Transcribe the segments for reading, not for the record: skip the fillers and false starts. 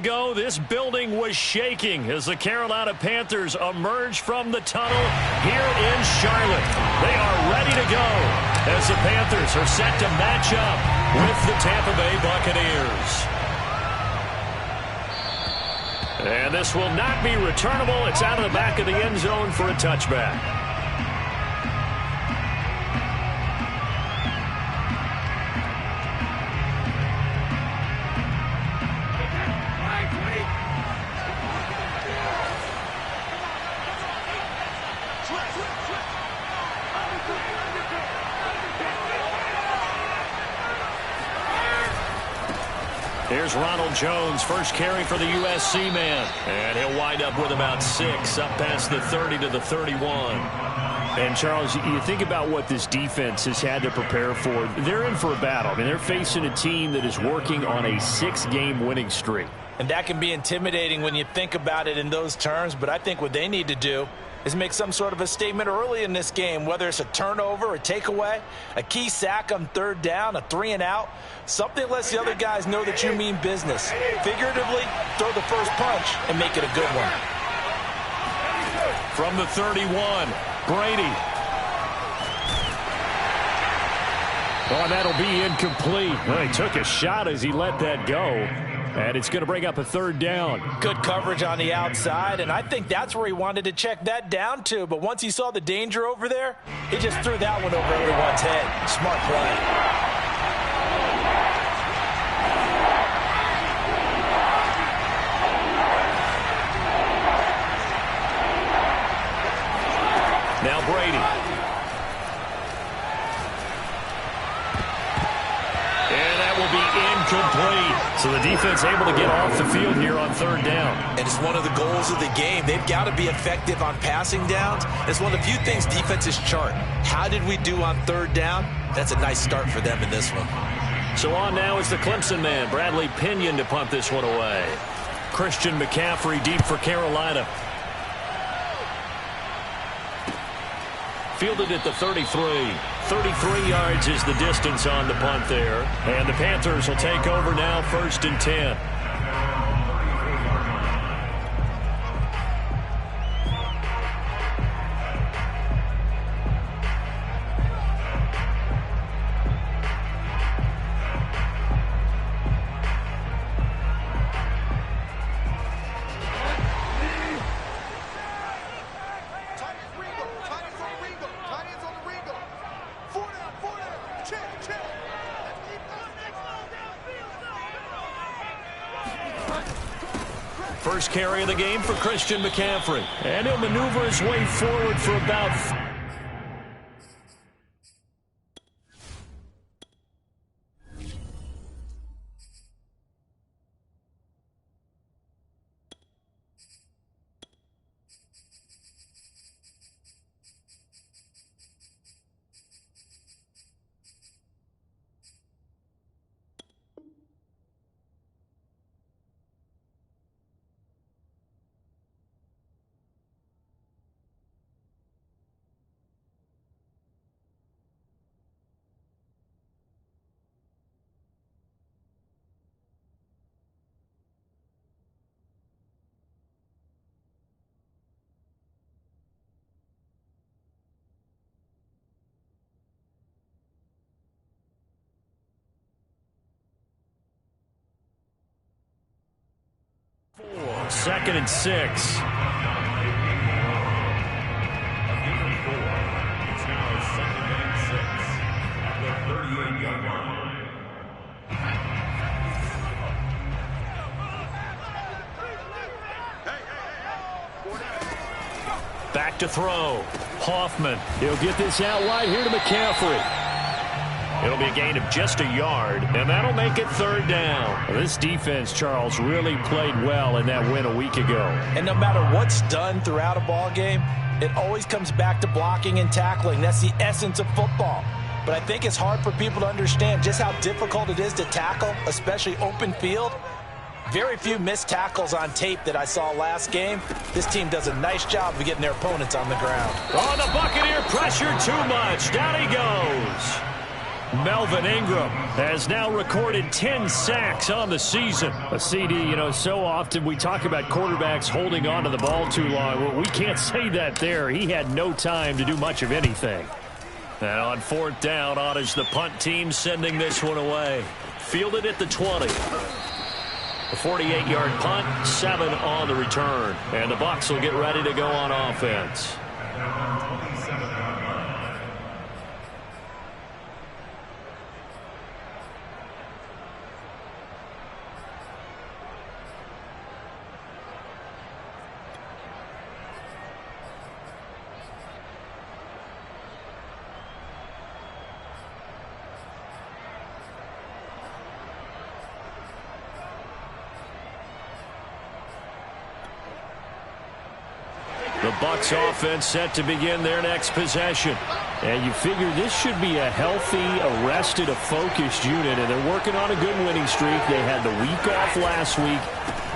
ago, this building was shaking as the Carolina Panthers emerge from the tunnel here in Charlotte. They are ready to go as the Panthers are set to match up with the Tampa Bay Buccaneers. And this will not be returnable. It's out of the back of the end zone for a touchback. Here's Ronald Jones, first carry for the USC man. And he'll wind up with about 6, up past the 30 to the 31. And, Charles, you think about what this defense has had to prepare for. They're in for a battle. I mean, they're facing a team that is working on a 6-game winning streak. And that can be intimidating when you think about it in those terms. But I think what they need to do is make some sort of a statement early in this game, whether it's a turnover, a takeaway, a key sack on 3rd down, a 3-and-out, something that lets the other guys know that you mean business. Figuratively, throw the first punch and make it a good one. From the 31, Brady. Oh, that'll be incomplete. Well, he took a shot as he let that go. And it's going to bring up a 3rd down. Good coverage on the outside, and I think that's where he wanted to check that down to. But once he saw the danger over there, he just threw that one over everyone's head. Smart play. Now Brady. And that will be incomplete. So the defense able to get off the field here on 3rd down. And it's one of the goals of the game. They've got to be effective on passing downs. It's one of the few things defenses chart. How did we do on 3rd down? That's a nice start for them in this one. So on now is the Clemson man, Bradley Pinion, to punt this one away. Christian McCaffrey deep for Carolina. Fielded at the 33. 33 yards is the distance on the punt there. And the Panthers will take over now, 1st and 10. First carry of the game for Christian McCaffrey. And he'll maneuver his way forward for about... Second and 6. Back to throw. Hoffman. He'll get this out wide here to McCaffrey. It'll be a gain of just a yard, and that'll make it 3rd down. This defense, Charles, really played well in that win a week ago. And no matter what's done throughout a ball game, it always comes back to blocking and tackling. That's the essence of football. But I think it's hard for people to understand just how difficult it is to tackle, especially open field. Very few missed tackles on tape that I saw last game. This team does a nice job of getting their opponents on the ground. Oh, the Buccaneer pressure too much. Down he goes. Melvin Ingram has now recorded 10 sacks on the season. A CD, so often we talk about quarterbacks holding on to the ball too long. Well, we can't say that there. He had no time to do much of anything. And on 4th down, on is the punt team sending this one away. Fielded at the 20. A 48-yard punt, 7 on the return. And the Bucs will get ready to go on offense. The Bucs offense set to begin their next possession. And you figure this should be a healthy, arrested, a focused unit, and they're working on a good winning streak. They had the week off last week.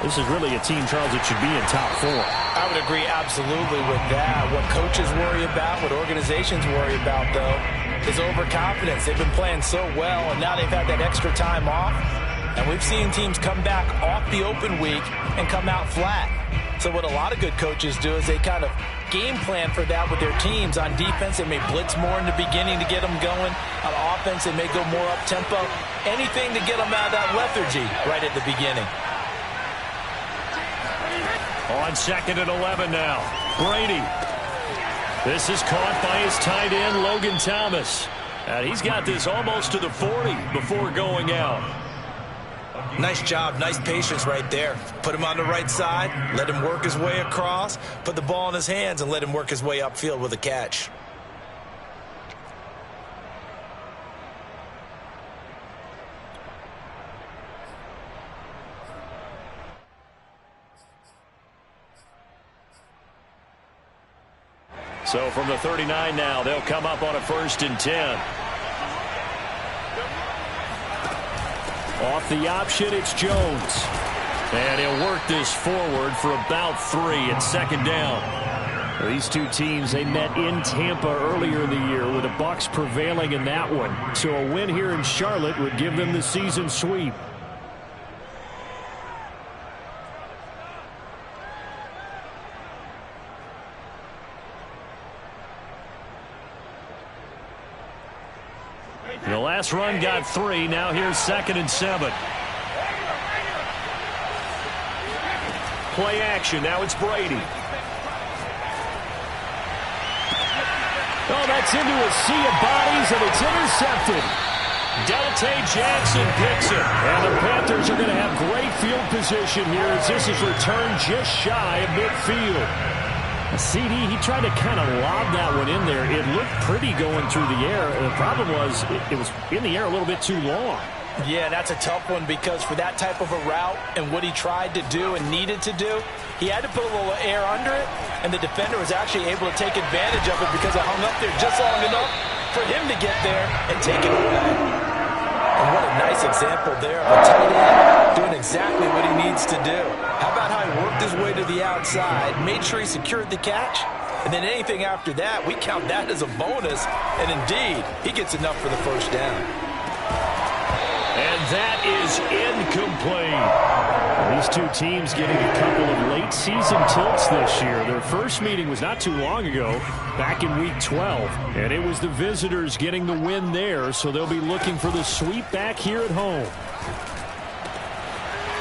This is really a team, Charles, that should be in top 4. I would agree absolutely with that. What coaches worry about, what organizations worry about, though, is overconfidence. They've been playing so well, and now they've had that extra time off. And we've seen teams come back off the open week and come out flat. So what a lot of good coaches do is they kind of game plan for that with their teams. On defense, they may blitz more in the beginning to get them going. On offense, they may go more up-tempo. Anything to get them out of that lethargy right at the beginning. On 2nd and 11 now. Brady. This is caught by his tight end, Logan Thomas. And he's got this almost to the 40 before going out. Nice job, nice patience right there. Put him on the right side, let him work his way across, put the ball in his hands, and let him work his way upfield with a catch. So from the 39 now, they'll come up on a 1st and 10. Off the option, it's Jones. And he'll work this forward for about 3 at 2nd down. These two teams, they met in Tampa earlier in the year with the Bucs prevailing in that one. So a win here in Charlotte would give them the season sweep. The last run got 3. Now here's 2nd and 7. Play action. Now it's Brady. Oh, that's into a sea of bodies, and it's intercepted. Deltae Jackson picks it. And the Panthers are going to have great field position here as this is returned just shy of midfield. A CD, he tried to kind of lob that one in there. It looked pretty going through the air. The problem was it was in the air a little bit too long. Yeah, that's a tough one because for that type of a route and what he tried to do and needed to do, he had to put a little air under it, and the defender was actually able to take advantage of it because it hung up there just long enough for him to get there and take it away. And what a nice example there of a tight end doing exactly what he needs to do. How about how he worked his way to the outside, made sure he secured the catch, and then anything after that, we count that as a bonus, and indeed, he gets enough for the 1st down. And that is incomplete. These two teams getting a couple of late season tilts this year. Their first meeting was not too long ago, back in week 12. And it was the visitors getting the win there, so they'll be looking for the sweep back here at home.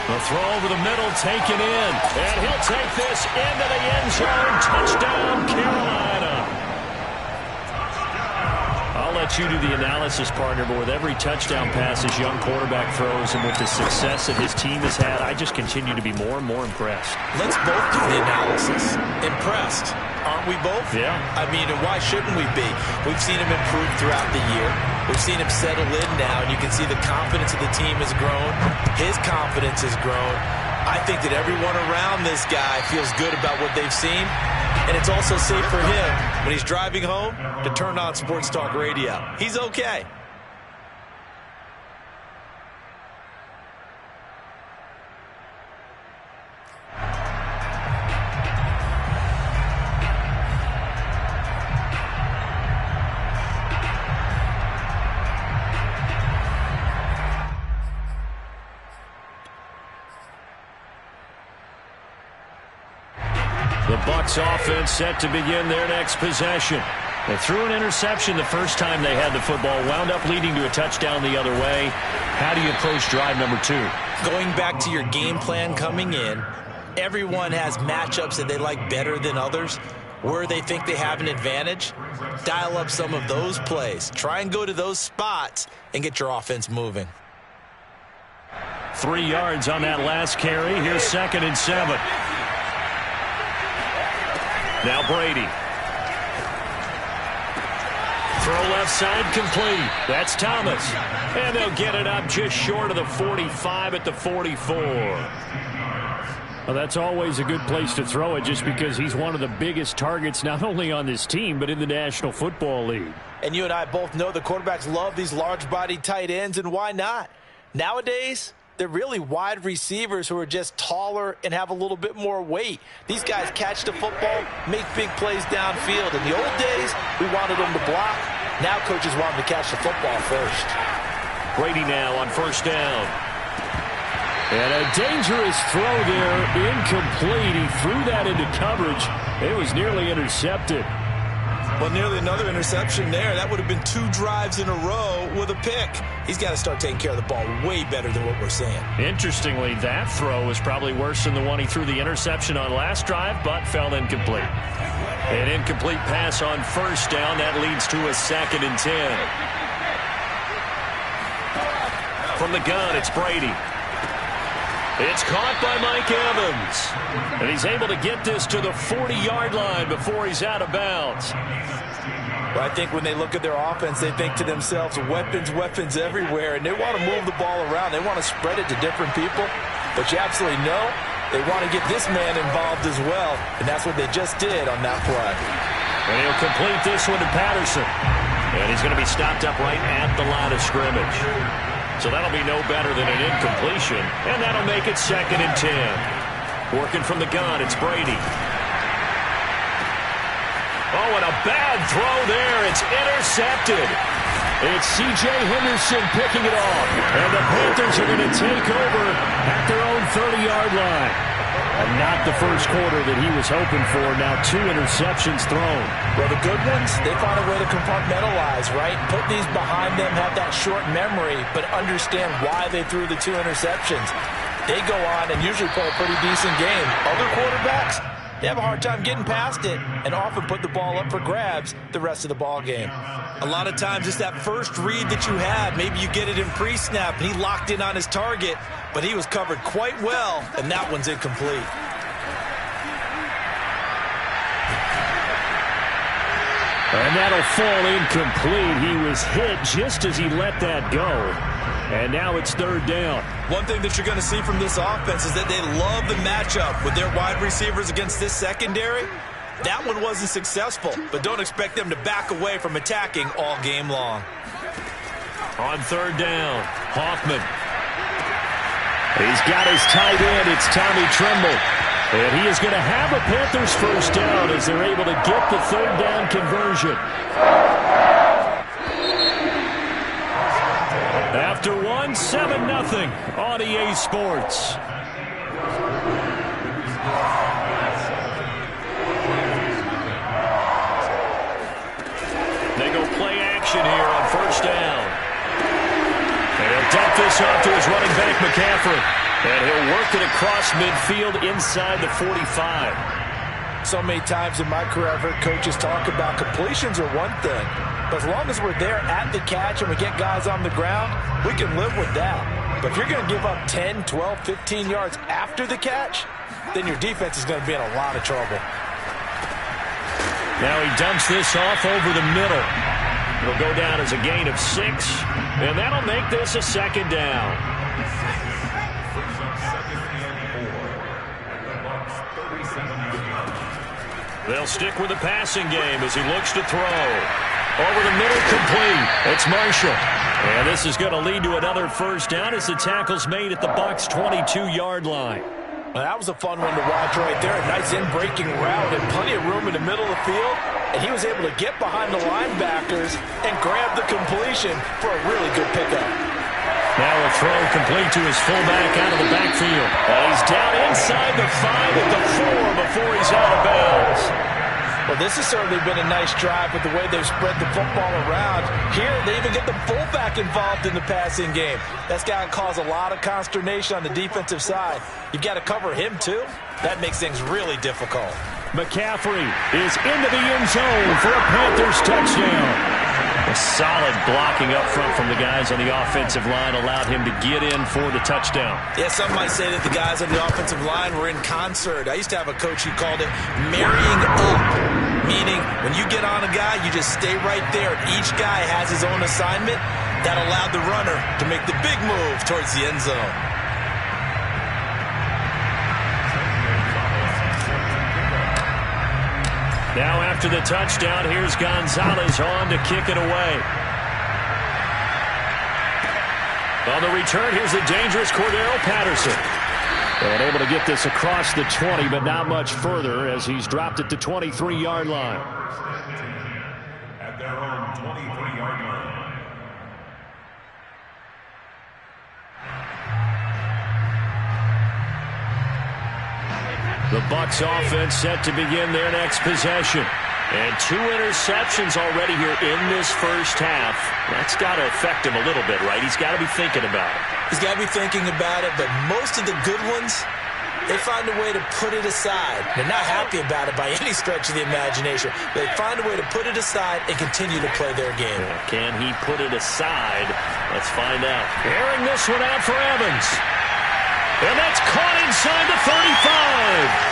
The throw over the middle taken in. And he'll take this into the end zone. Touchdown, Carolina. I'll let you do the analysis, partner, but with every touchdown pass his young quarterback throws and with the success that his team has had, I just continue to be more and more impressed. Let's both do the analysis. Impressed. Aren't we both? Yeah. I mean, and why shouldn't we be? We've seen him improve throughout the year. We've seen him settle in now, and you can see the confidence of the team has grown. His confidence has grown. I think that everyone around this guy feels good about what they've seen. And it's also safe for him when he's driving home to turn on Sports Talk Radio. He's okay. The Bucs offense set to begin their next possession. They threw an interception the first time they had the football, wound up leading to a touchdown the other way. How do you approach drive number 2? Going back to your game plan coming in, everyone has matchups that they like better than others. Where they think they have an advantage, dial up some of those plays. Try and go to those spots and get your offense moving. 3 yards on that last carry. Here's 2nd and 7. Now Brady. Throw left side complete. That's Thomas. And they'll get it up just short of the 45 at the 44. Well, that's always a good place to throw it just because he's one of the biggest targets not only on this team but in the National Football League. And you and I both know the quarterbacks love these large-bodied tight ends, and why not? Nowadays, they're really wide receivers who are just taller and have a little bit more weight. These guys catch the football, make big plays downfield. In the old days, we wanted them to block. Now coaches want them to catch the football first. Brady now on 1st down. And a dangerous throw there, incomplete. He threw that into coverage. It was nearly intercepted. Well, nearly another interception there. That would have been 2 drives in a row with a pick. He's got to start taking care of the ball way better than what we're seeing. Interestingly, that throw was probably worse than the one he threw the interception on last drive, but fell incomplete. An incomplete pass on 1st down. That leads to a 2nd and 10. From the gun, it's Brady. It's caught by Mike Evans. And he's able to get this to the 40-yard line before he's out of bounds. Well, I think when they look at their offense, they think to themselves, weapons, weapons everywhere. And they want to move the ball around. They want to spread it to different people. But you absolutely know they want to get this man involved as well. And that's what they just did on that play. And he'll complete this one to Patterson. And he's going to be stopped up right at the line of scrimmage. So that'll be no better than an incompletion, and that'll make it 2nd and 10. Working from the gun, it's Brady. Oh, and a bad throw there. It's intercepted. It's C.J. Henderson picking it off. And the Panthers are going to take over at their own 30-yard line. And not the first quarter that he was hoping for. Now 2 interceptions thrown. Well, the good ones, they find a way to compartmentalize, right? Put these behind them, have that short memory, but understand why they threw the 2 interceptions. They go on and usually play a pretty decent game. Other quarterbacks, they have a hard time getting past it and often put the ball up for grabs the rest of the ball game. A lot of times it's that first read that you have. Maybe you get it in pre-snap and he locked in on his target, but he was covered quite well, and that one's incomplete. And that'll fall incomplete. He was hit just as he let that go. And now it's 3rd down. One thing that you're going to see from this offense is that they love the matchup with their wide receivers against this secondary. That one wasn't successful, but don't expect them to back away from attacking all game long. On 3rd down, Hoffman. He's got his tight end. It's Tommy Tremble. And he is going to have a Panthers 1st down as they're able to get the 3rd down conversion. After 1, 7-0 on EA Sports. They go play action here on 1st down. And he'll dump this off to his running back, McCaffrey. And he'll work it across midfield inside the 45. So many times in my career, I've heard coaches talk about completions are one thing. But as long as we're there at the catch and we get guys on the ground, we can live with that. But if you're going to give up 10, 12, 15 yards after the catch, then your defense is going to be in a lot of trouble. Now he dumps this off over the middle. It'll go down as a gain of 6, and that'll make this a 2nd down. They'll stick with the passing game as he looks to throw. Over the middle, complete. It's Marshall. And this is going to lead to another 1st down as the tackle's made at the Bucs' 22-yard line. Well, that was a fun one to watch right there. A nice in-breaking route and plenty of room in the middle of the field. And he was able to get behind the linebackers and grab the completion for a really good pickup. Now a throw complete to his fullback out of the backfield. And he's down inside the 5 at the 4 before he's out of bounds. Well, this has certainly been a nice drive with the way they've spread the football around. Here, they even get the fullback involved in the passing game. That's got to cause a lot of consternation on the defensive side. You've got to cover him, too. That makes things really difficult. McCaffrey is into the end zone for a Panthers touchdown. A solid blocking up front from the guys on the offensive line allowed him to get in for the touchdown. Yeah, some might say that the guys on the offensive line were in concert. I used to have a coach who called it marrying up, meaning when you get on a guy, you just stay right there. Each guy has his own assignment. That allowed the runner to make the big move towards the end zone. Now after the touchdown, here's Gonzalez on to kick it away. On the return, here's the dangerous Cordero Patterson. And able to get this across the 20, but not much further as he's dropped at the 23-yard line. At their own 23-yard line. The Bucs offense set to begin their next possession. And 2 interceptions already here in this first half. That's got to affect him a little bit, right? He's got to be thinking about it. He's got to be thinking about it, but most of the good ones, they find a way to put it aside. They're not happy about it by any stretch of the imagination. They find a way to put it aside and continue to play their game. Can he put it aside? Let's find out. Airing this one out for Evans. And that's caught inside the 35.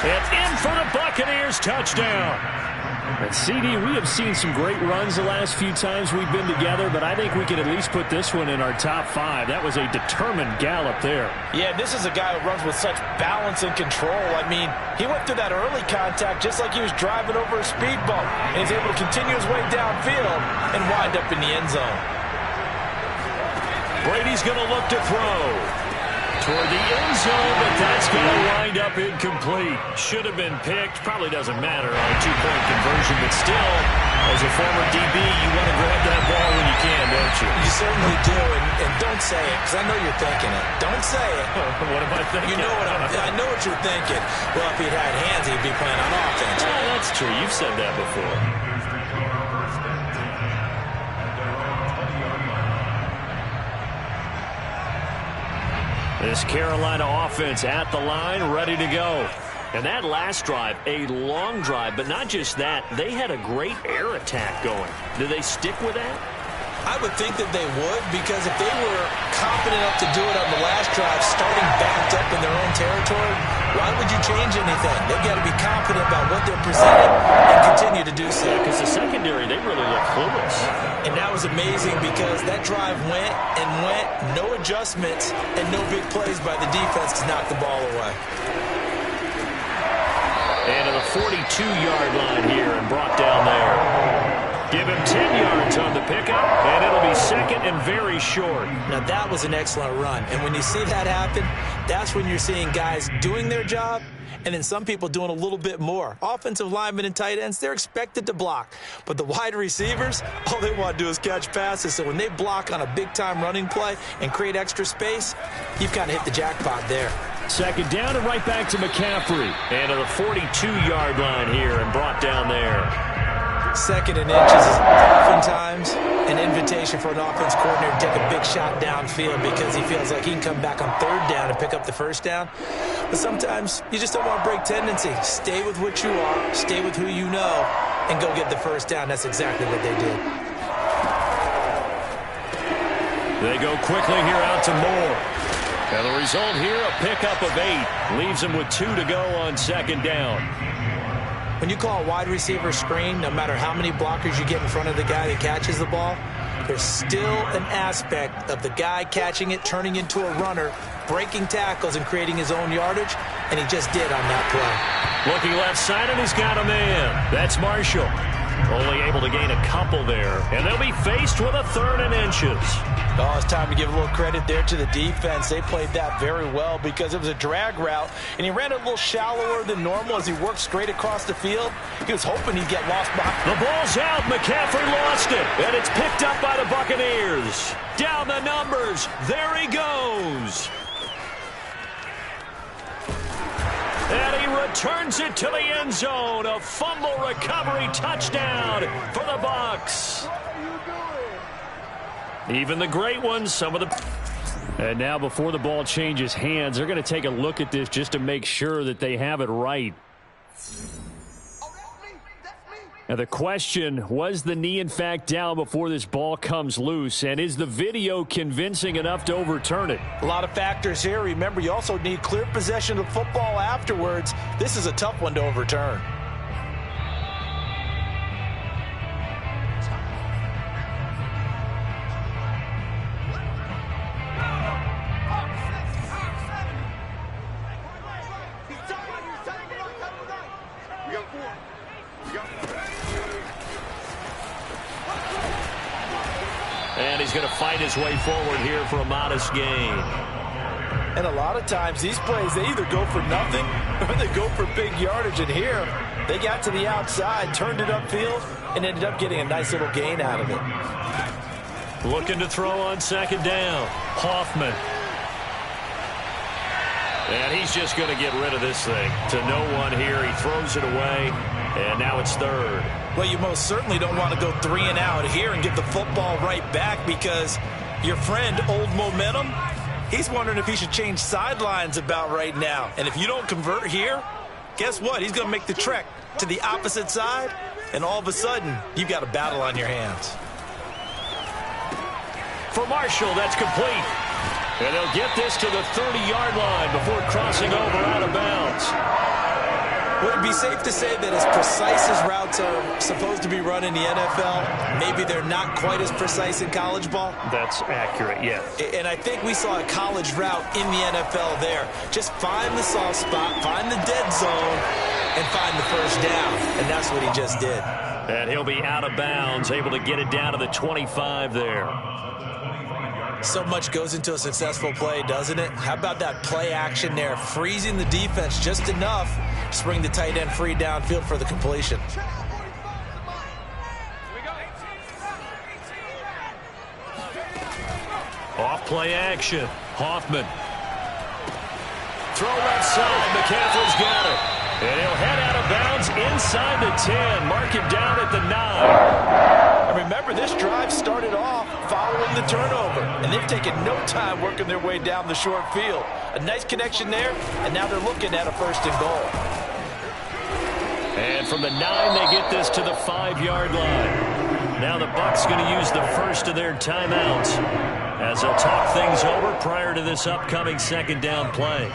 And in for the Buccaneers touchdown. And CD, we have seen some great runs the last few times we've been together, but I think we can at least put this one in our top 5. That was a determined gallop there. Yeah, this is a guy who runs with such balance and control. I mean, he went through that early contact just like he was driving over a speed bump, and he's able to continue his way downfield and wind up in the end zone. Brady's going to look to throw toward the end zone, but that's going to wind up incomplete. Should have been picked. Probably doesn't matter on a 2-point conversion, but still, as a former DB, you want to grab that ball when you can, don't you? You certainly do, and don't say it, because I know you're thinking it. Don't say it. What am I thinking? You know what I know what you're thinking. Well, if he'd had hands, he'd be playing on offense. Oh, that's true. You've said that before. This Carolina offense at the line, ready to go. And that last drive, a long drive, but not just that. They had a great air attack going. Do they stick with that? I would think that they would, because if they were confident enough to do it on the last drive, starting backed up in their own territory, why would you change anything? They've got to be confident about what they're presenting and continue to do so. Because the secondary, they really look clueless. And that was amazing because that drive went and went, no adjustments, and no big plays by the defense to knock the ball away. And to the 42-yard line here and brought down there. Give him 10 yards on the pickup, and it'll be second and very short. Now, that was an excellent run. And when you see that happen, that's when you're seeing guys doing their job and then some people doing a little bit more. Offensive linemen and tight ends, they're expected to block. But the wide receivers, all they want to do is catch passes. So when they block on a big-time running play and create extra space, you've kind of hit the jackpot there. Second down and right back to McCaffrey. And to the 42-yard line here and brought down there. Second and inches is oftentimes an invitation for an offense coordinator to take a big shot downfield because he feels like he can come back on third down and pick up the first down. But sometimes you just don't want to break tendency. Stay with what you are, stay with who you know, and go get the first down. That's exactly what they did. They go quickly here out to Moore. And the result here, a pickup of 8. Leaves him with 2 to go on second down. When you call a wide receiver screen, no matter how many blockers you get in front of the guy that catches the ball, there's still an aspect of the guy catching it, turning into a runner, breaking tackles and creating his own yardage, and he just did on that play. Looking left side, and he's got a man. That's Marshall. Only able to gain a couple there. And they'll be faced with a 3rd and inches. Oh, it's time to give a little credit there to the defense. They played that very well because it was a drag route, and he ran a little shallower than normal as he worked straight across the field. He was hoping he'd get lost behind. The ball's out. McCaffrey lost it, and it's picked up by the Buccaneers. Down the numbers. There he goes. And he returns it to the end zone. A fumble recovery touchdown for the Bucs. Even the great ones, some of the... And now before the ball changes hands, they're going to take a look at this just to make sure that they have it right. Now the question, was the knee in fact down before this ball comes loose? And is the video convincing enough to overturn it? A lot of factors here. Remember, you also need clear possession of football afterwards. This is a tough one to overturn. And he's going to fight his way forward here for a modest gain. And a lot of times these plays, they either go for nothing or they go for big yardage. And here, they got to the outside, turned it upfield, and ended up getting a nice little gain out of it. Looking to throw on 2nd down. Hoffman. And he's just going to get rid of this thing. To no one here. He throws it away. And now it's 3rd. Well, you most certainly don't want to go 3 and out here and give the football right back because your friend, Old Momentum, he's wondering if he should change sidelines about right now. And if you don't convert here, guess what? He's going to make the trek to the opposite side, and all of a sudden, you've got a battle on your hands. For Marshall, that's complete. And they'll get this to the 30-yard line before crossing over out of bounds. Would it be safe to say that as precise as routes are supposed to be run in the NFL, maybe they're not quite as precise in college ball? That's accurate, yeah. And I think we saw a college route in the NFL there. Just find the soft spot, find the dead zone, and find the first down. And that's what he just did. And he'll be out of bounds, able to get it down to the 25 there. So much goes into a successful play, doesn't it? How about that play action there, freezing the defense just enough to bring the tight end free downfield for the completion. Off play action. Hoffman. Throw left side. McCaffrey's got it. And he'll head out of bounds inside the 10. Mark him down at the 9. And remember, this drive started off following the turnover, and they've taken no time working their way down the short field. A nice connection there, and now they're looking at a 1st and goal. And from the 9, they get this to the 5-yard line. Now the Bucs going to use the first of their timeouts as they'll talk things over prior to this upcoming 2nd down play.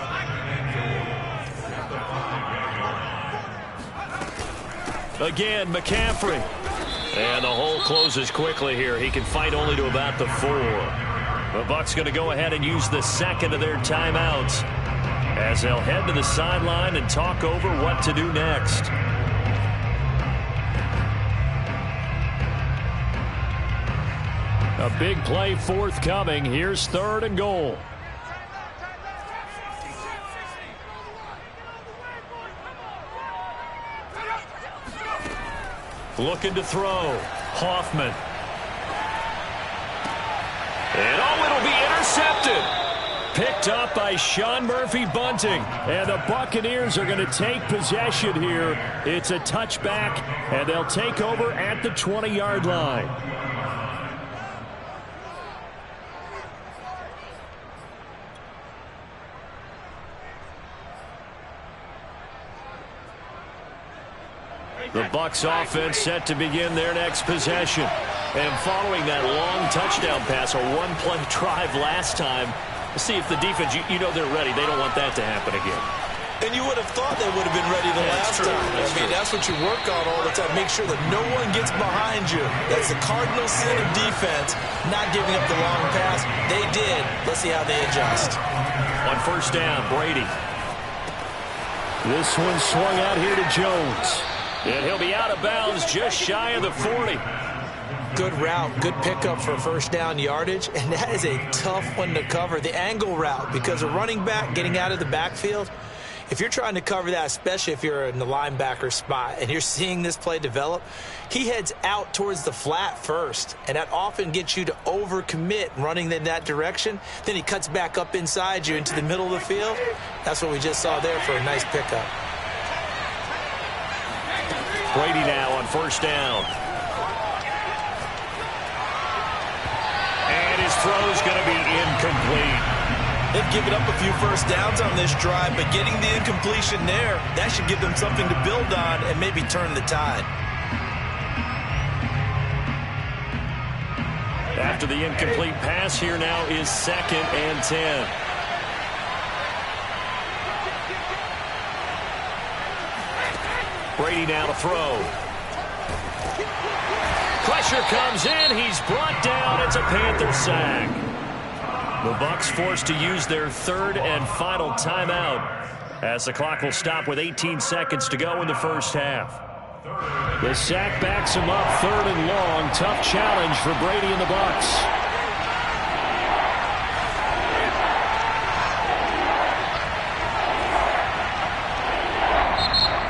Again, McCaffrey. And the hole closes quickly here. He can fight only to about the 4. The Bucs going to go ahead and use the 2nd of their timeouts as they'll head to the sideline and talk over what to do next. A big play forthcoming. Here's 3rd and goal. Looking to throw. Hoffman. And it'll be intercepted. Picked up by Sean Murphy-Bunting. And the Buccaneers are going to take possession here. It's a touchback, and they'll take over at the 20-yard line. The Bucs offense set to begin their next possession. And following that long touchdown pass, a one-play drive last time, see if the defense, you know they're ready. They don't want that to happen again. And you would have thought they would have been ready the last time. That's what you work on all the time. Make sure that no one gets behind you. That's the cardinal sin of defense, not giving up the long pass. They did. Let's see how they adjust. On 1st down, Brady. This one swung out here to Jones. And he'll be out of bounds just shy of the 40. Good route, good pickup for first down yardage, and that is a tough one to cover, the angle route, because a running back getting out of the backfield, if you're trying to cover that, especially if you're in the linebacker spot and you're seeing this play develop, he heads out towards the flat first, and that often gets you to overcommit running in that direction. Then he cuts back up inside you into the middle of the field. That's what we just saw there for a nice pickup. Brady now on first down. And his throw's going to be incomplete. They've given up a few first downs on this drive, but getting the incompletion there, that should give them something to build on and maybe turn the tide. After the incomplete pass, here now is 2nd and 10. Brady now to throw. Pressure comes in. He's brought down. It's a Panther sack. The Bucs forced to use their 3rd and final timeout as the clock will stop with 18 seconds to go in the first half. The sack backs him up 3rd and long. Tough challenge for Brady and the Bucs.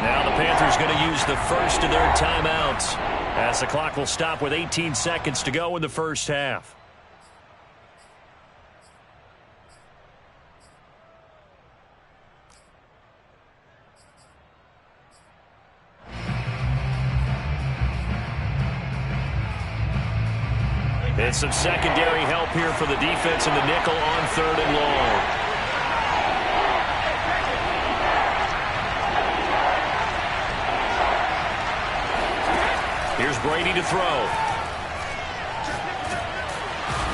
Now the Panthers going to use the first of their timeouts as the clock will stop with 18 seconds to go in the first half. It's some secondary help here for the defense in the nickel on 3rd and long. Here's Brady to throw.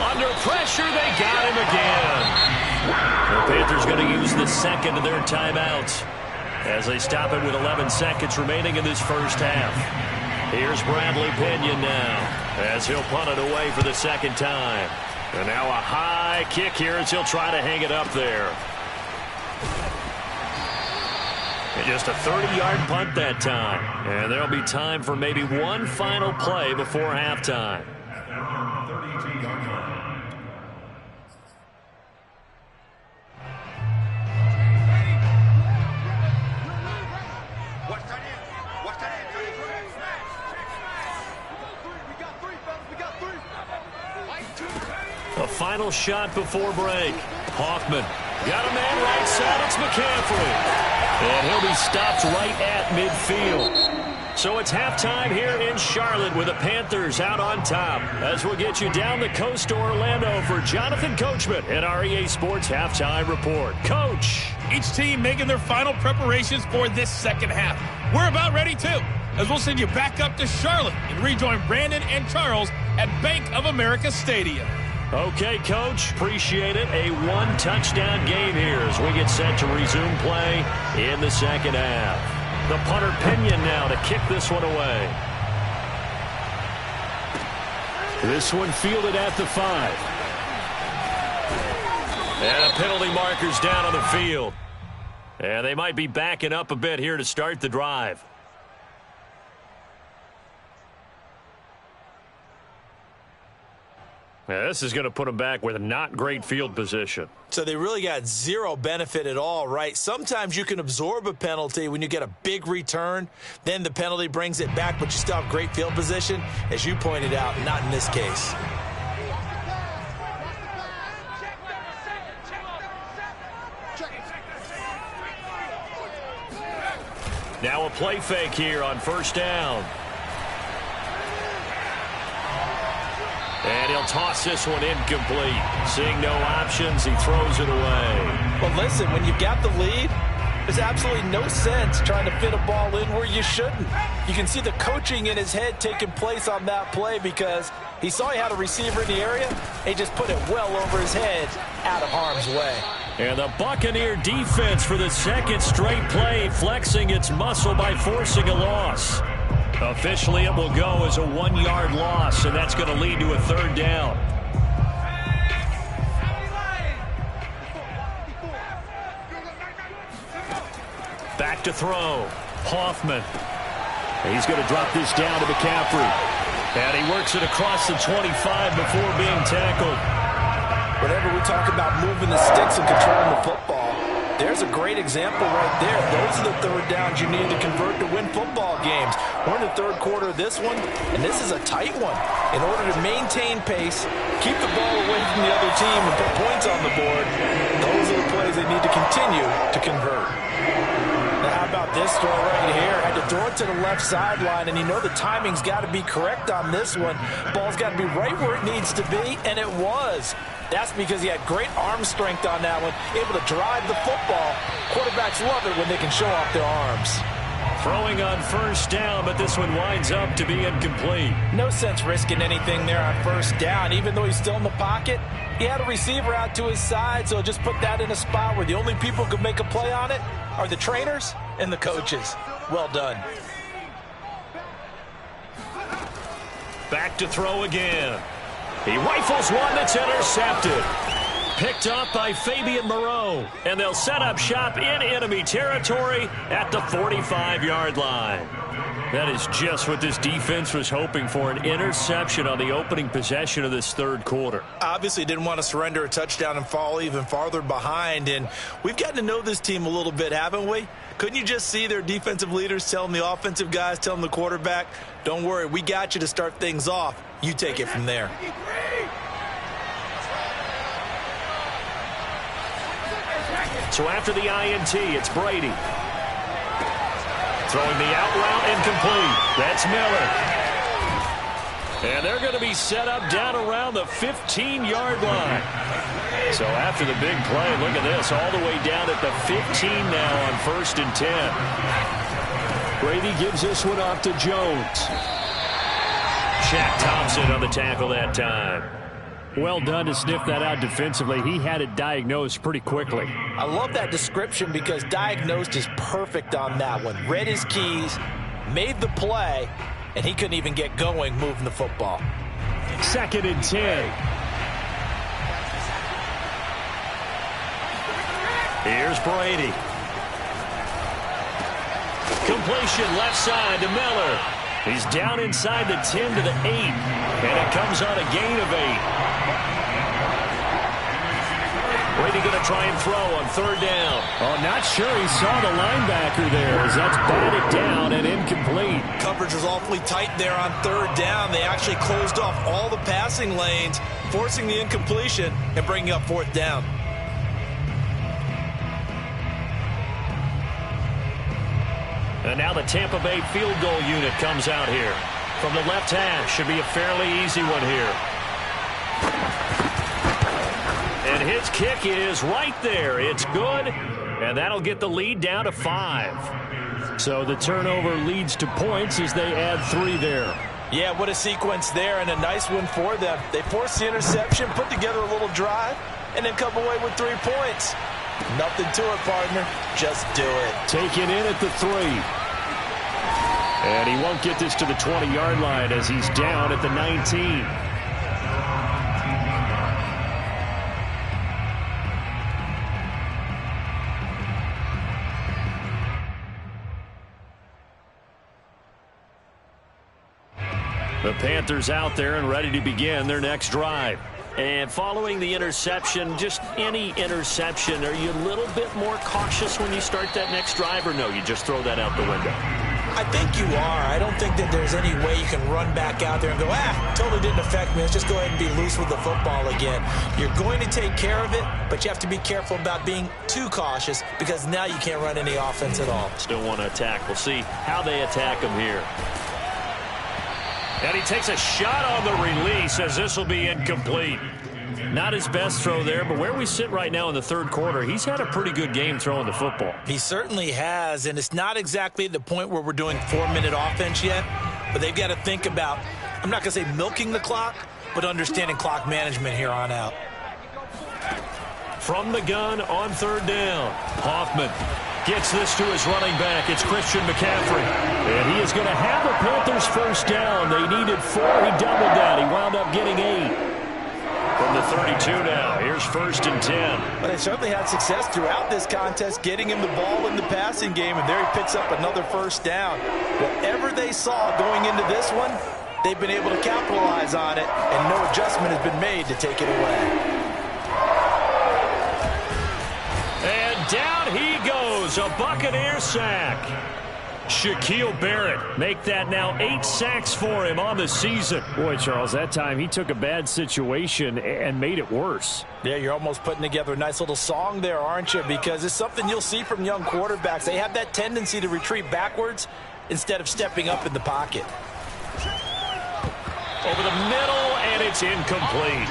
Under pressure, they got him again. The Panthers going to use the 2nd of their timeouts as they stop it with 11 seconds remaining in this first half. Here's Bradley Pinion now as he'll punt it away for the 2nd time. And now a high kick here as he'll try to hang it up there. And just a 30-yard punt that time. And there'll be time for maybe one final play before halftime. A final shot before break. Hoffman got a man right side. It's McCaffrey. And he'll be stopped right at midfield. So it's halftime here in Charlotte with the Panthers out on top. As we'll get you down the coast to Orlando for Jonathan Coachman at our EA Sports Halftime Report. Coach. Each team making their final preparations for this second half. We're about ready too, as we'll send you back up to Charlotte and rejoin Brandon and Charles at Bank of America Stadium. Okay, Coach, appreciate it. A one-touchdown game here as we get set to resume play in the second half. The punter Pinion now to kick this one away. This one fielded at the 5. And a penalty marker's down on the field. And they might be backing up a bit here to start the drive. Yeah, this is going to put them back with a not great field position. So they really got zero benefit at all, right? Sometimes you can absorb a penalty when you get a big return. Then the penalty brings it back, but you still have great field position. As you pointed out, not in this case. Now a play fake here on first down. And he'll toss this one incomplete. Seeing no options, he throws it away. Well, listen, when you've got the lead, there's absolutely no sense trying to fit a ball in where you shouldn't. You can see the coaching in his head taking place on that play because he saw he had a receiver in the area. He just put it well over his head, out of harm's way. And the Buccaneer defense for the second straight play, flexing its muscle by forcing a loss. Officially, it will go as a 1-yard loss, and that's going to lead to a third down. Back to throw. Hoffman. He's going to drop this down to McCaffrey. And he works it across the 25 before being tackled. Whenever we talk about moving the sticks and controlling the football, there's a great example right there. Those are the third downs you need to convert to win football games. We're in the third quarter of this one, and this is a tight one. In order to maintain pace, keep the ball away from the other team, and put points on the board, those are the plays they need to continue to convert. Now, how about this throw right here? Had to throw it to the left sideline, and you know the timing's got to be correct on this one. Ball's got to be right where it needs to be, and it was. That's because he had great arm strength on that one, able to drive the football. Quarterbacks love it when they can show off their arms. Throwing on first down, but this one winds up to be incomplete. No sense risking anything there on first down. Even though he's still in the pocket, he had a receiver out to his side, so just put that in a spot where the only people who can make a play on it are the trainers and the coaches. Well done. Back to throw again. He rifles one that's intercepted. Picked up by Fabian Moreau. And they'll set up shop in enemy territory at the 45-yard line. That is just what this defense was hoping for, an interception on the opening possession of this third quarter. Obviously didn't want to surrender a touchdown and fall even farther behind. And we've gotten to know this team a little bit, haven't we? Couldn't you just see their defensive leaders telling the offensive guys, telling the quarterback, don't worry, we got you to start things off. You take it from there. So after the INT, it's Brady. Throwing the out route incomplete. That's Miller. And they're going to be set up down around the 15-yard line. So after the big play, look at this, all the way down at the 15 now on 1st and 10. Brady gives this one off to Jones. Shaq Thompson on the tackle that time. Well done to sniff that out defensively. He had it diagnosed pretty quickly. I love that description because diagnosed is perfect on that one. Read his keys, made the play, and he couldn't even get going moving the football. 2nd and 10. Here's Brady. Completion left side to Miller. He's down inside the 10 to the 8. And it comes on a gain of 8. Brady going to try and throw on 3rd down. Oh, not sure he saw the linebacker there as that's batted down and incomplete. Coverage was awfully tight there on 3rd down. They actually closed off all the passing lanes, forcing the incompletion and bringing up 4th down. And now the Tampa Bay field goal unit comes out here. From the left hash, should be a fairly easy one here. And his kick is right there. It's good, and that'll get the lead down to 5. So the turnover leads to points as they add 3 there. Yeah, what a sequence there, and a nice one for them. They forced the interception, put together a little drive, and then come away with 3 points. Nothing to it, partner. Just do it. Taken in at the 3. And he won't get this to the 20-yard line as he's down at the 19. The Panthers out there and ready to begin their next drive. And following the interception, just any interception, are you a little bit more cautious when you start that next drive, or no, you just throw that out the window? I think you are. I don't think that there's any way you can run back out there and go, totally didn't affect me. Let's just go ahead and be loose with the football again. You're going to take care of it, but you have to be careful about being too cautious because now you can't run any offense at all. Still want to attack. We'll see how they attack him here. And he takes a shot on the release as this will be incomplete. Not his best throw there, but where we sit right now in the third quarter, he's had a pretty good game throwing the football. He certainly has, and it's not exactly the point where we're doing 4-minute offense yet, but they've got to think about, I'm not going to say milking the clock, but understanding clock management here on out. From the gun on 3rd down, Hoffman gets this to his running back. It's Christian McCaffrey. And he is going to have the Panthers first down. They needed 4. He doubled that. He wound up getting 8. From from the 32 now. Here's 1st and 10. Well, they certainly had success throughout this contest getting him the ball in the passing game, and there he picks up another 1st down. Whatever they saw going into this one, they've been able to capitalize on it, and no adjustment has been made to take it away. And down he goes, a Buccaneer sack. Shaquille Barrett make that now 8 sacks for him on the season. Boy, Charles, that time he took a bad situation and made it worse. Yeah, you're almost putting together a nice little song there, aren't you? Because it's something you'll see from young quarterbacks. They have that tendency to retreat backwards instead of stepping up in the pocket. Over the middle, and it's incomplete.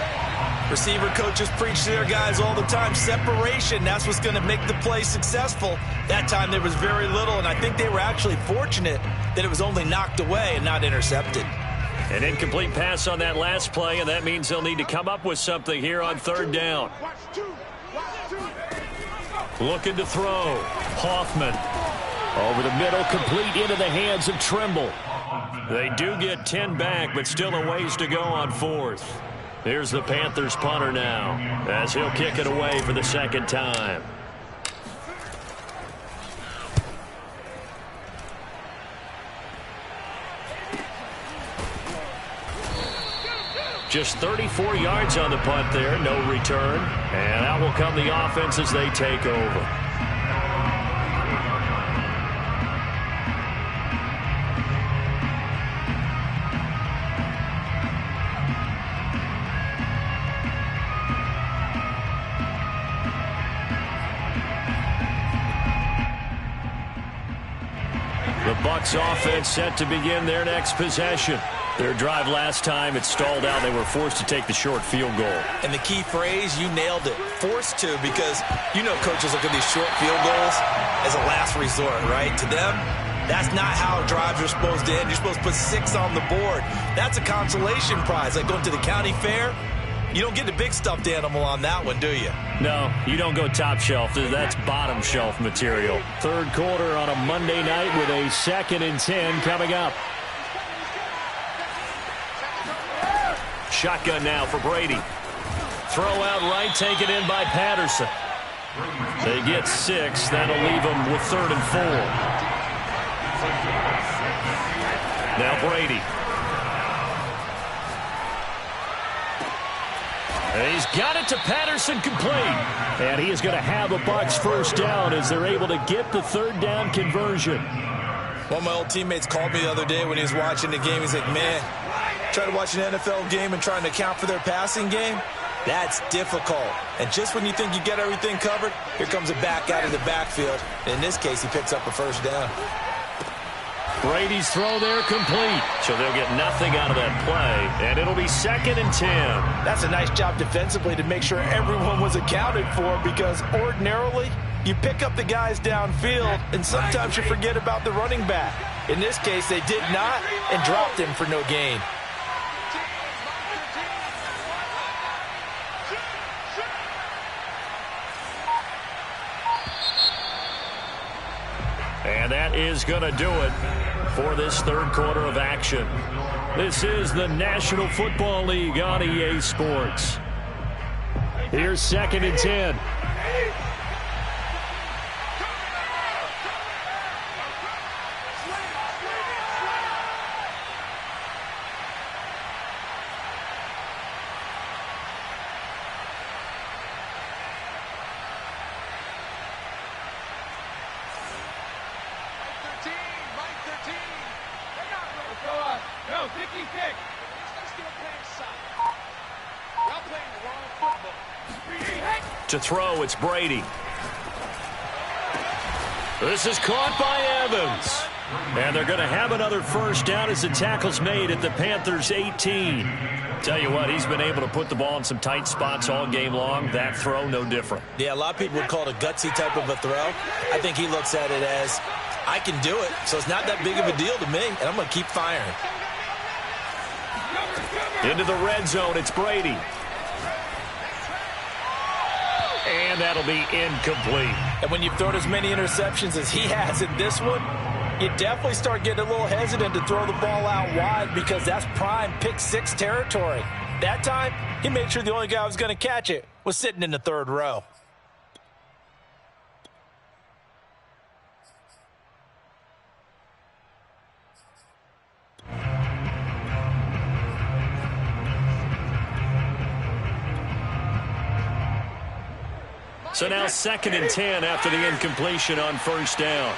Receiver coaches preach to their guys all the time. Separation, that's what's going to make the play successful. That time there was very little, and I think they were actually fortunate that it was only knocked away and not intercepted. An incomplete pass on that last play, and that means they'll need to come up with something here on 3rd down. Looking to throw. Hoffman. Over the middle, complete into the hands of Trimble. They do get 10 back, but still a ways to go on 4th. Here's the Panthers punter now, as he'll kick it away for the 2nd time. Just 34 yards on the punt there, no return. And out will come the offense as they take over. The Bucs offense set to begin their next possession. Their drive last time, it stalled out. They were forced to take the short field goal. And the key phrase, you nailed it, forced to, because you know coaches look at these short field goals as a last resort, right? To them, that's not how drives are supposed to end. You're supposed to put 6 on the board. That's a consolation prize. Like going to the county fair, you don't get the big stuffed animal on that one, do you? No, you don't go top shelf. That's bottom shelf material. 3rd quarter on a Monday night with a 2nd and 10 coming up. Shotgun now for Brady. Throw out right, taken in by Patterson. They get 6. That'll leave them with 3rd and 4. Now Brady. And he's got it to Patterson, complete. And he is going to have a Bucs 1st down as they're able to get the 3rd down conversion. One of my old teammates called me the other day when he was watching the game. He's like, man, try to watch an NFL game and trying to account for their passing game. That's difficult. And just when you think you get everything covered, here comes a back out of the backfield. In this case, he picks up a 1st down. Brady's throw there complete. So they'll get nothing out of that play, and it'll be 2nd and 10. That's a nice job defensively to make sure everyone was accounted for, because ordinarily you pick up the guys downfield, and sometimes you forget about the running back. In this case, they did not and dropped him for no gain. And that is going to do it for this 3rd quarter of action. This is the National Football League on EA Sports. Here's 2nd and 10. To throw, it's Brady. This is caught by Evans. And they're going to have another 1st down as the tackle's made at the Panthers' 18. Tell you what, he's been able to put the ball in some tight spots all game long. That throw, no different. Yeah, a lot of people would call it a gutsy type of a throw. I think he looks at it as, I can do it, so it's not that big of a deal to me, and I'm going to keep firing. Into the red zone, it's Brady. And that'll be incomplete. And when you've thrown as many interceptions as he has in this one, you definitely start getting a little hesitant to throw the ball out wide, because that's prime pick 6 territory. That time, he made sure the only guy who was going to catch it was sitting in the third row. So now 2nd and 10 after the incompletion on first down.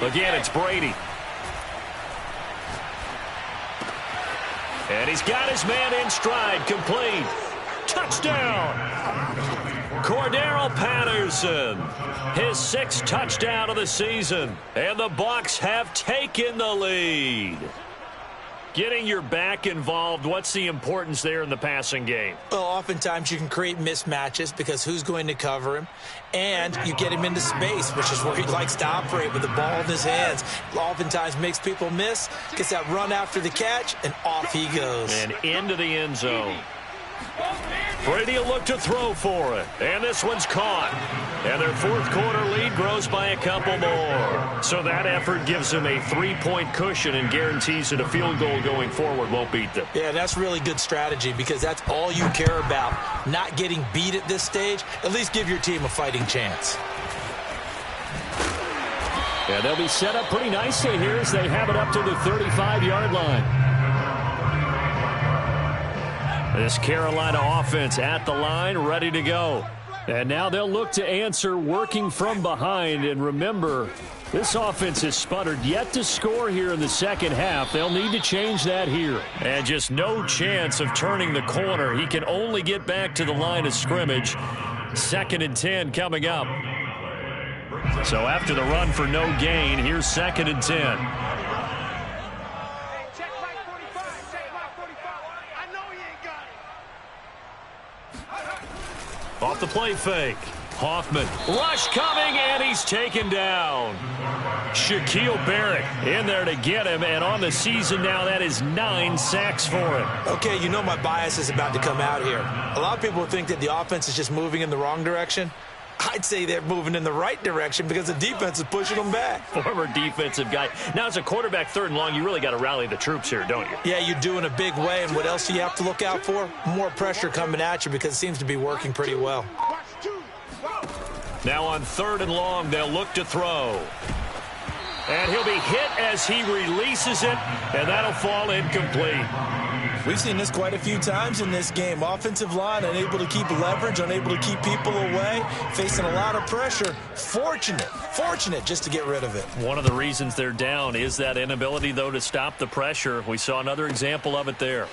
Again, it's Brady. And he's got his man in stride, complete. Touchdown! Cordero Patterson, his 6th touchdown of the season. And the Bucs have taken the lead. Getting your back involved, what's the importance there in the passing game? Well, oftentimes you can create mismatches because who's going to cover him? And you get him into space, which is where he likes to operate with the ball in his hands. Oftentimes makes people miss, gets that run after the catch, and off he goes. And into the end zone. Brady will look to throw for it. And this one's caught. And their 4th quarter lead grows by a couple more. So that effort gives them a 3-point cushion and guarantees that a field goal going forward won't beat them. Yeah, that's really good strategy because that's all you care about. Not getting beat at this stage. At least give your team a fighting chance. Yeah, they'll be set up pretty nicely here as they have it up to the 35-yard line. This Carolina offense at the line, ready to go. And now they'll look to answer working from behind. And remember, this offense has sputtered yet to score here in the second half. They'll need to change that here. And just no chance of turning the corner. He can only get back to the line of scrimmage. 2nd and 10 coming up. So after the run for no gain, here's 2nd and 10. Off the play fake. Hoffman. Rush coming, and he's taken down. Shaquille Barrett in there to get him, and on the season now, that is 9 sacks for him. Okay, you know my bias is about to come out here. A lot of people think that the offense is just moving in the wrong direction. I'd say they're moving in the right direction because the defense is pushing them back. Former defensive guy. Now, as a quarterback 3rd and long, you really got to rally the troops here, don't you? Yeah, you do in a big way. And what else do you have to look out for? More pressure coming at you because it seems to be working pretty well. Now on 3rd and long, they'll look to throw. And he'll be hit as he releases it, and that'll fall incomplete. We've seen this quite a few times in this game. Offensive line unable to keep leverage, unable to keep people away, facing a lot of pressure. Fortunate just to get rid of it. One of the reasons they're down is that inability, though, to stop the pressure. We saw another example of it there.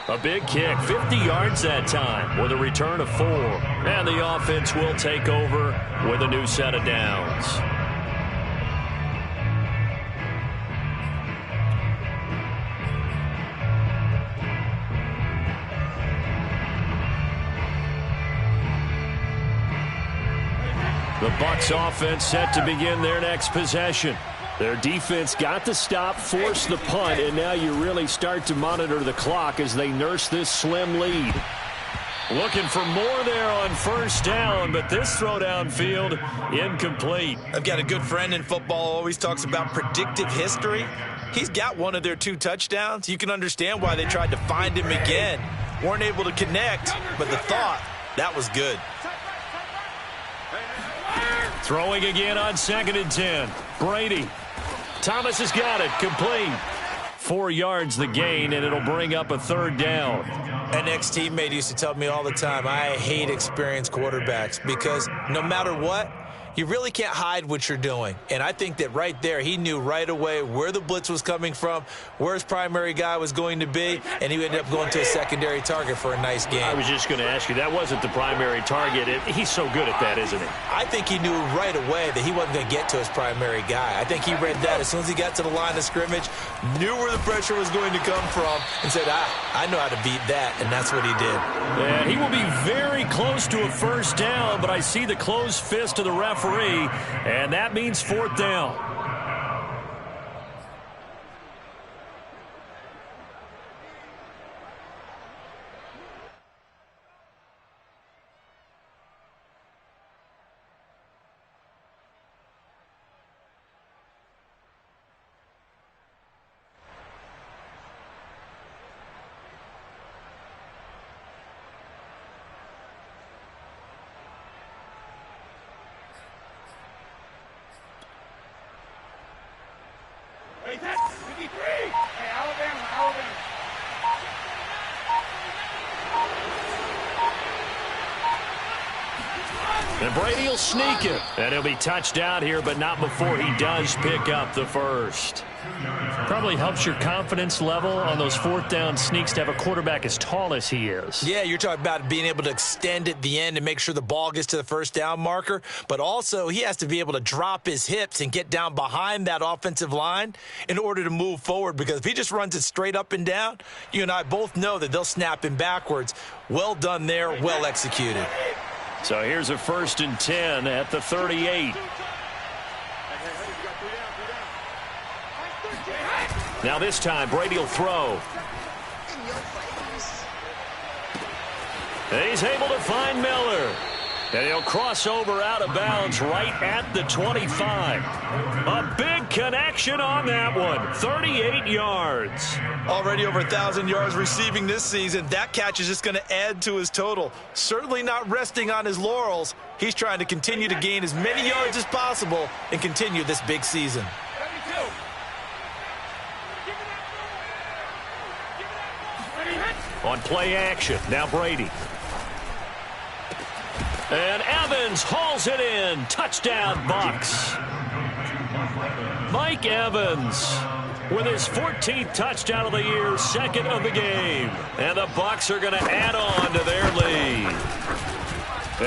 A big kick, 50 yards that time with a return of 4. And the offense will take over with a new set of downs. The Bucs offense set to begin their next possession. Their defense got the stop, forced the punt, and now you really start to monitor the clock as they nurse this slim lead. Looking for more there on first down, but this throw downfield incomplete. I've got a good friend in football who always talks about predictive history. He's got one of their 2 touchdowns. You can understand why they tried to find him again. Weren't able to connect, but the thought, that was good. Throwing again on 2nd and 10. Brady. Thomas has got it. Complete. 4 yards the gain, and it'll bring up a 3rd down. An ex-teammate used to tell me all the time, I hate experienced quarterbacks because no matter what, you really can't hide what you're doing. And I think that right there, he knew right away where the blitz was coming from, where his primary guy was going to be, and he ended up going to a secondary target for a nice game. I was just going to ask you, that wasn't the primary target. He's so good at that, isn't he? I think he knew right away that he wasn't going to get to his primary guy. I think he read that as soon as he got to the line of scrimmage, knew where the pressure was going to come from, and said, I know how to beat that, and that's what he did. And he will be very close to a first down, but I see the closed fist of the referee, and that means 4th down. And Brady will sneak it. And he'll be touched out here, but not before he does pick up the first. Probably helps your confidence level on those fourth down sneaks to have a quarterback as tall as he is. Yeah, you're talking about being able to extend at the end and make sure the ball gets to the first down marker. But also, he has to be able to drop his hips and get down behind that offensive line in order to move forward. Because if he just runs it straight up and down, you and I both know that they'll snap him backwards. Well done there, well executed. So here's a 1st and 10 at the 38. Now this time, Brady will throw. And he's able to find Miller. And he'll cross over out of bounds right at the 25. A big connection on that one. 38 yards. Already over 1,000 yards receiving this season. That catch is just going to add to his total. Certainly not resting on his laurels. He's trying to continue to gain as many yards as possible and continue this big season. On play action, now Brady. And Evans hauls it in. Touchdown, Bucks. Mike Evans with his 14th touchdown of the year, 2nd of the game. And the Bucks are going to add on to their lead.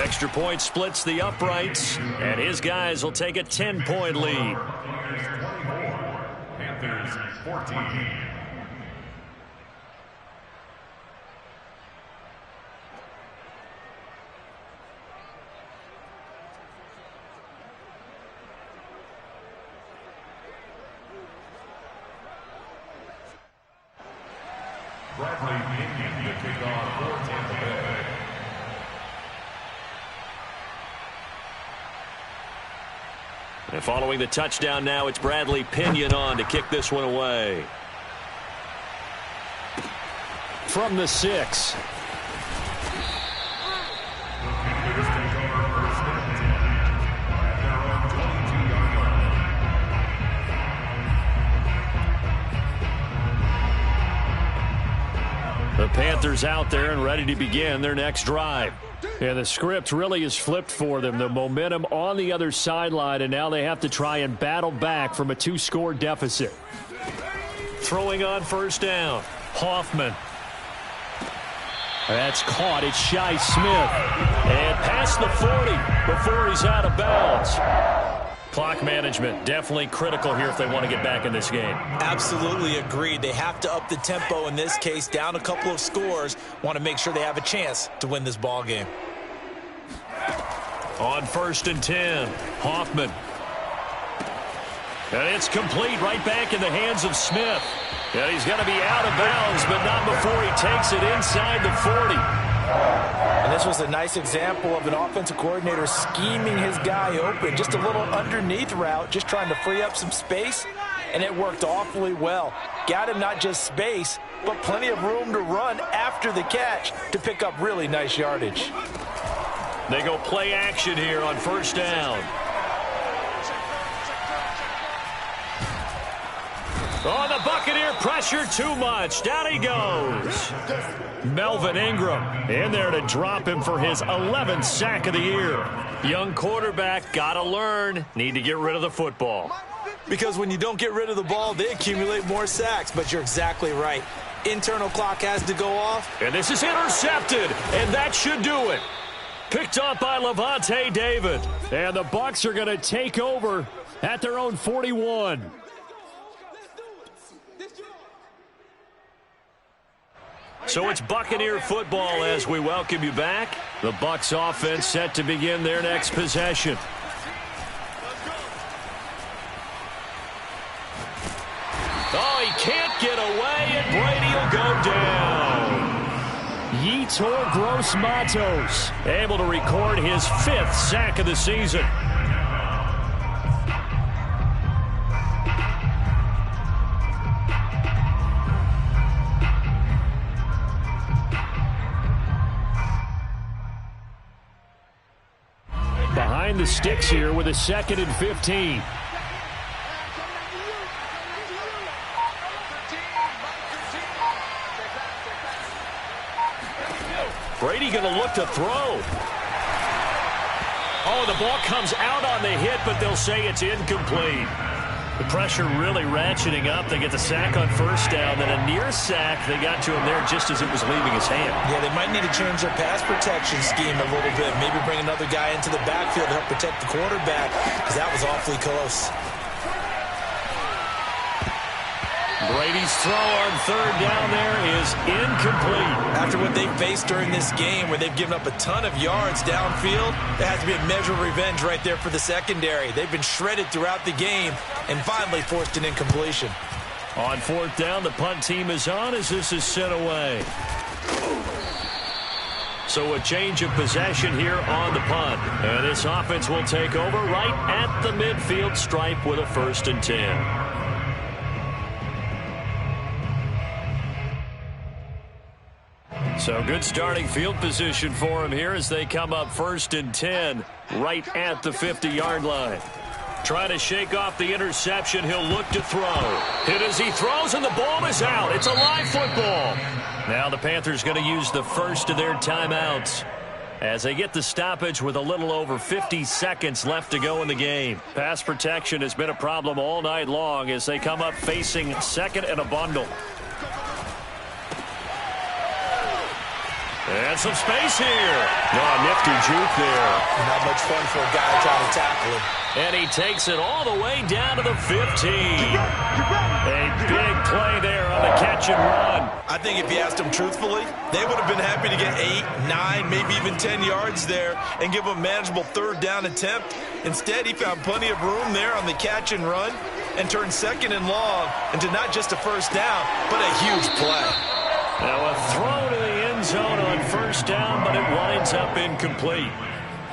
Extra point splits the uprights, and his guys will take a 10-point lead. Panthers 14. Bradley Pinion to kick off for Tampa Bay. And following the touchdown now, it's Bradley Pinion on to kick this one away. From the 6. The Panthers out there and ready to begin their next drive. And the script really is flipped for them. The momentum on the other sideline, and now they have to try and battle back from a 2-score deficit. Throwing on 1st down. Hoffman. That's caught. It's Shi Smith. And past the 40 before he's out of bounds. Clock management definitely critical here if they want to get back in this game. Absolutely agreed. They have to up the tempo in this case, down a couple of scores. Want to make sure they have a chance to win this ball game. On 1st and 10, Hoffman. And it's complete right back in the hands of Smith. And he's going to be out of bounds, but not before he takes it inside the 40. And this was a nice example of an offensive coordinator scheming his guy open. Just a little underneath route, just trying to free up some space, and it worked awfully well. Got him not just space, but plenty of room to run after the catch to pick up really nice yardage. They go play action here on 1st down. Oh, the Buccaneer pressure too much. Down he goes. Melvin Ingram in there to drop him for his 11th sack of the year. Young quarterback, got to learn. Need to get rid of the football. Because when you don't get rid of the ball, they accumulate more sacks. But you're exactly right. Internal clock has to go off. And this is intercepted, and that should do it. Picked up by Lavonte David. And the Bucs are going to take over at their own 41. So it's Buccaneer football as we welcome you back. The Bucs offense set to begin their next possession. Oh, he can't get away, and Brady will go down. Yetur Gross-Matos able to record his 5th sack of the season. Behind the sticks here with a 2nd and 15. Brady going to look to throw. Oh, the ball comes out on the hit, but they'll say it's incomplete. The pressure really ratcheting up. They get the sack on first down, then a near sack. They got to him there just as it was leaving his hand. Yeah, they might need to change their pass protection scheme a little bit. Maybe bring another guy into the backfield to help protect the quarterback, because that was awfully close. Brady's throw on third down there is incomplete. After what they faced during this game, where they've given up a ton of yards downfield, there has to be a measure of revenge right there for the secondary. They've been shredded throughout the game and finally forced an incompletion. On fourth down, the punt team is on as this is sent away. So a change of possession here on the punt. And this offense will take over right at the midfield stripe with a 1st and 10. So good starting field position for him here as they come up 1st and 10 right at the 50-yard line. Trying to shake off the interception. He'll look to throw. Hit as he throws, and the ball is out. It's a live football. Now the Panthers going to use the first of their timeouts as they get the stoppage with a little over 50 seconds left to go in the game. Pass protection has been a problem all night long as they come up facing 2nd and a bundle. And some space here. Oh, nifty juke there. Not much fun for a guy trying to tackle him. And he takes it all the way down to the 15. A big play there on the catch and run. I think if you asked them truthfully, they would have been happy to get 8, 9, maybe even 10 yards there and give them a manageable 3rd down attempt. Instead, he found plenty of room there on the catch and run and turned 2nd and long into not just a 1st down, but a huge play. Now a throw to the end zone on 1st down, but it winds up incomplete.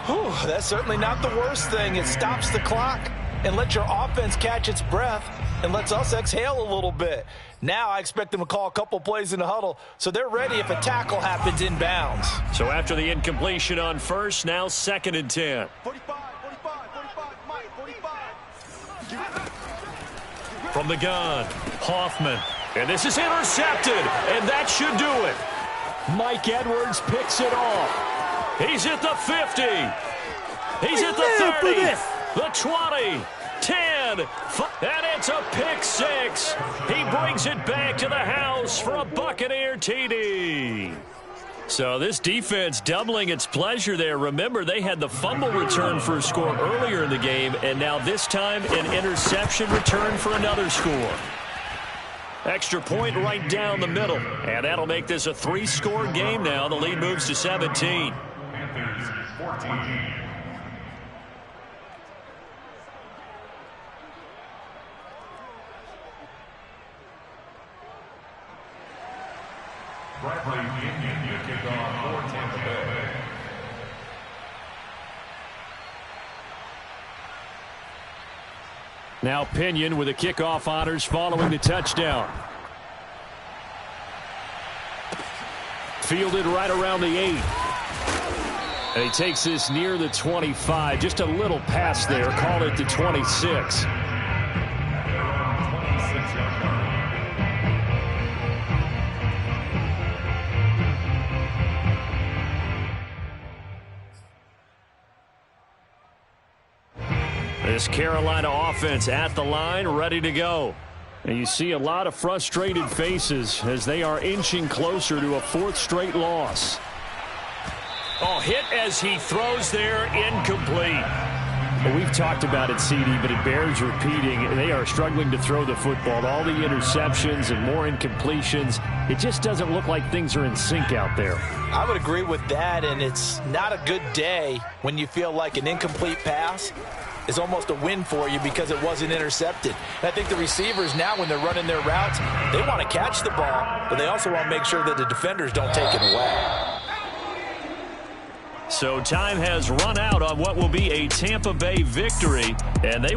Whew, that's certainly not the worst thing. It stops the clock and lets your offense catch its breath and lets us exhale a little bit. Now I expect them to call a couple plays in the huddle so they're ready if a tackle happens inbounds. So after the incompletion on 1st, now 2nd and 10. 45, Mike, 45. From the gun, Hoffman. And this is intercepted, and that should do it. Mike Edwards picks it off. He's at the 50. He's at the 30, the 20, 10, and it's a pick 6. He brings it back to the house for a Buccaneer TD. So this defense doubling its pleasure there. Remember, they had the fumble return for a score earlier in the game, and now this time an interception return for another score. Extra point right down the middle, and that'll make this a 3-score game now. The lead moves to 17. Panthers 14. Bradley Pinion, you kick off for Tampa Bay. Now Pinion with the kickoff honors following the touchdown. Fielded right around the 8. And he takes this near the 25. Just a little pass there. Call it the 26. This Carolina offense at the line, ready to go. And you see a lot of frustrated faces as they are inching closer to a 4th straight loss. Oh, hit as he throws there, incomplete. Well, we've talked about it, CD, but it bears repeating. They are struggling to throw the football. All the interceptions and more incompletions. It just doesn't look like things are in sync out there. I would agree with that, and it's not a good day when you feel like an incomplete pass is almost a win for you because it wasn't intercepted. And I think the receivers now, when they're running their routes, they want to catch the ball, but they also want to make sure that the defenders don't take it away. So time has run out on what will be a Tampa Bay victory, and they